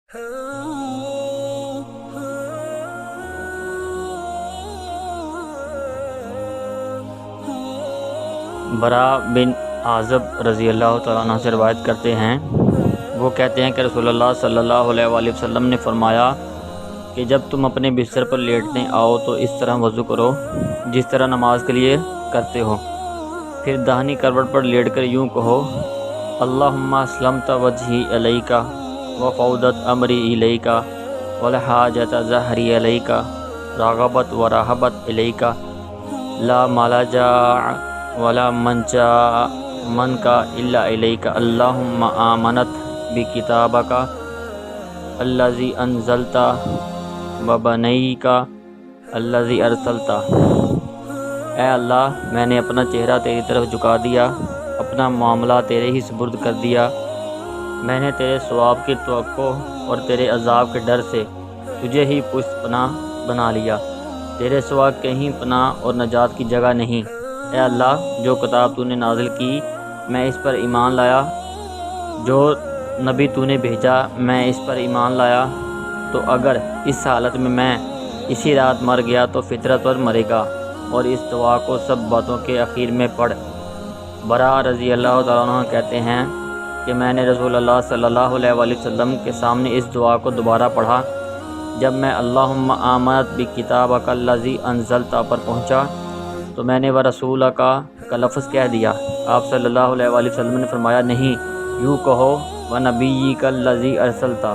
برا بن عازب رضی اللہ تعالیٰ عنہ سے روایت کرتے ہیں، وہ کہتے ہیں کہ رسول اللہ صلی اللہ علیہ وآلہ وسلم نے فرمایا کہ جب تم اپنے بستر پر لیٹنے آؤ تو اس طرح وضو کرو جس طرح نماز کے لیے کرتے ہو، پھر داہنی کروٹ پر لیٹ کر یوں کہو: اللہم اسلمت وجہی الیک وفوضت امری الیک والحاجۃ ظہری الیک راغبت ورہبت الیک لا ملجا ولا منجا منک الا الیک اللہم آمنت بکتابک الذی انزلت وبنیک الذی ارسلت۔ اے اللہ، میں نے اپنا چہرہ تیری طرف جھکا دیا، اپنا معاملہ تیرے ہی سپرد کر دیا، میں نے تیرے ثواب کی توقع اور تیرے عذاب کے ڈر سے تجھے ہی پشت پناہ بنا لیا، تیرے سوا کہیں پناہ اور نجات کی جگہ نہیں۔ اے اللہ، جو کتاب تو نے نازل کی میں اس پر ایمان لایا، جو نبی تو نے بھیجا میں اس پر ایمان لایا، تو اگر اس حالت میں اسی رات مر گیا تو فطرت پر مرے گا، اور اس دعا کو سب باتوں کے اخیر میں پڑھ۔ برا رضی اللہ تعالیٰ عنہ کہتے ہیں کہ میں نے رسول اللہ صلی اللہ علیہ وآلہ وسلم کے سامنے اس دعا کو دوبارہ پڑھا۔ جب میں اللہم آمنت بکتابک الذی انزلت پر پہنچا تو میں نے ورسولک کا لفظ کہہ دیا۔ آپ صلی اللہ علیہ وآلہ وسلم نے فرمایا، نہیں، یوں کہو ونبیک الذی ارسلت۔